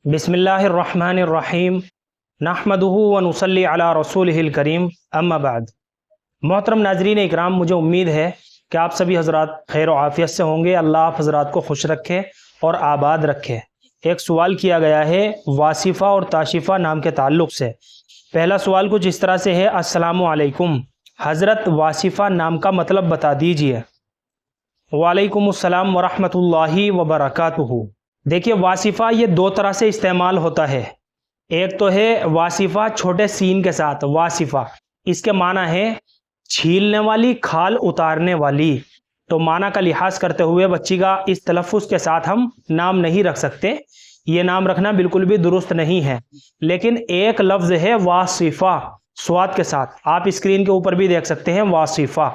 बिस्मिल्लाहिर्रहमानिर्रहीम नहमदुहु व नुसल्ली अला रसूलिहिल करीम अम्मा बाद। मोहतरम नाजरीन इकराम, मुझे उम्मीद है कि आप सभी हज़रात खैर व आफ़ियत से होंगे। अल्लाह आप हज़रात को खुश रखे और आबाद रखे। एक सवाल किया गया है वासिफ़ा और ताशिफ़ा नाम के ताल्लुक़ से। पहला सवाल कुछ इस तरह से है, अस्सलामु अलैकुम हज़रत, वासिफ़ा नाम का मतलब बता दीजिए। वालेकुमुस्सलाम वरहमतुल्लाहि वबरकातुहू। देखिए, वासिफ़ा ये दो तरह से इस्तेमाल होता है। एक तो है वासिफ़ा छोटे सीन के साथ, वासिफ़ा इसके माना है छीलने वाली, खाल उतारने वाली। तो माना का लिहाज करते हुए बच्ची का इस तलफ़्फ़ुज़ के साथ हम नाम नहीं रख सकते, ये नाम रखना बिल्कुल भी दुरुस्त नहीं है। लेकिन एक लफ्ज़ है वासिफ़ा स्वाद के साथ, आप स्क्रीन के ऊपर भी देख सकते हैं वासिफ़ा।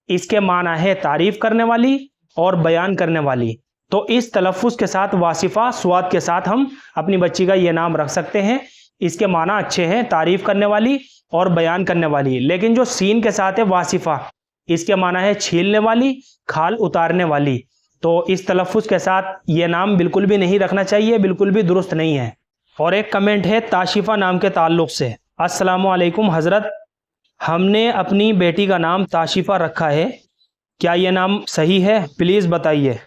इसके माना है तारीफ़ करने वाली और बयान करने वाली। तो इस तलफ़्फ़ुज़ के साथ वासिफ़ा स्वाद के साथ हम अपनी बच्ची का ये नाम रख सकते हैं। इसके माना अच्छे हैं, तारीफ़ करने वाली और बयान करने वाली। लेकिन जो सीन के साथ है वासिफ़ा, इसके माना है छीलने वाली, खाल उतारने वाली। तो इस तलफ़्फ़ुज़ के साथ ये नाम बिल्कुल भी नहीं रखना चाहिए, बिल्कुल भी दुरुस्त नहीं है। और एक कमेंट है ताशिफ़ा नाम के ताल्लुक़ से, अस्सलामु अलैकुम हज़रत, हमने अपनी बेटी का नाम ताशिफ़ा रखा है, क्या ये नाम सही है? प्लीज़ बताइए।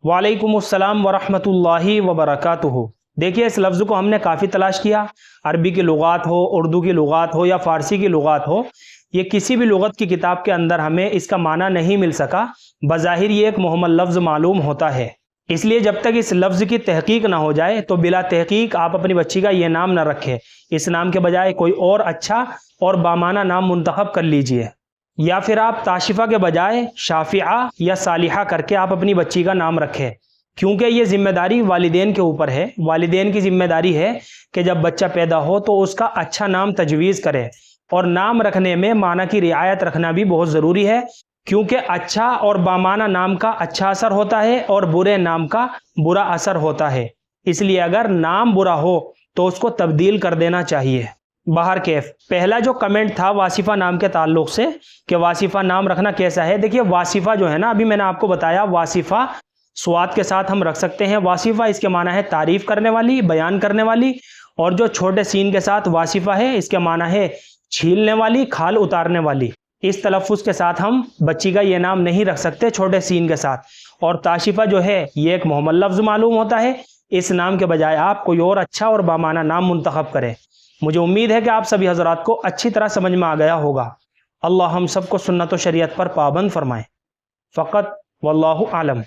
वालेकुमुस्सलाम वरहमतुल्लाहि वबरकातुहू। देखिए, इस लफ्ज़ को हमने काफ़ी तलाश किया, अरबी की लुगात हो, उर्दू की लुगात हो या फ़ारसी की लुगात हो, ये किसी भी लुगत की किताब के अंदर हमें इसका माना नहीं मिल सका। बज़ाहिर ये एक मुहम्मल लफ्ज़ मालूम होता है। इसलिए जब तक इस लफ्ज़ की तहकीक ना हो जाए तो बिला तहकीक आप अपनी बच्ची का ये नाम ना रखें। इस नाम के बजाय कोई और अच्छा और बामाना नाम मुंतखब कर लीजिए, या फिर आप ताशिफ़ा के बजाय शाफ़िआ या सालिहा करके आप अपनी बच्ची का नाम रखें। क्योंकि ये ज़िम्मेदारी वालिदैन के ऊपर है। वालिदैन की ज़िम्मेदारी है कि जब बच्चा पैदा हो तो उसका अच्छा नाम तजवीज़ करे। और नाम रखने में माना की रियायत रखना भी बहुत ज़रूरी है, क्योंकि अच्छा और बामाना नाम का अच्छा असर होता है और बुरे नाम का बुरा असर होता है। इसलिए अगर नाम बुरा हो तो उसको तब्दील कर देना चाहिए। बाहर कैफ, पहला जो कमेंट था वासिफ़ा नाम के ताल्लुक़ से कि वासिफ़ा नाम रखना कैसा है। देखिए, वासिफ़ा जो है ना, अभी मैंने आपको बताया वासिफ़ा स्वाद के साथ हम रख सकते हैं। वासिफ़ा इसके माना है तारीफ़ करने वाली, बयान करने वाली। और जो छोटे सीन के साथ वासिफ़ा है, इसके माना है छीलने वाली, खाल उतारने वाली। इस तलफ़्फ़ुज़ के साथ हम बच्ची का ये नाम नहीं रख सकते छोटे सीन के साथ। और ताशिफ़ा जो है ये एक मुहम्मल लफ्ज़ मालूम होता है। इस नाम के बजाय आप कोई और अच्छा और बामाना नाम मुंतखब करें। मुझे उम्मीद है कि आप सभी हज़रात को अच्छी तरह समझ में आ गया होगा। अल्लाह हम सबको सुन्नत व शरीयत पर पाबंद फरमाए। फ़क़त वल्लाहु आलम।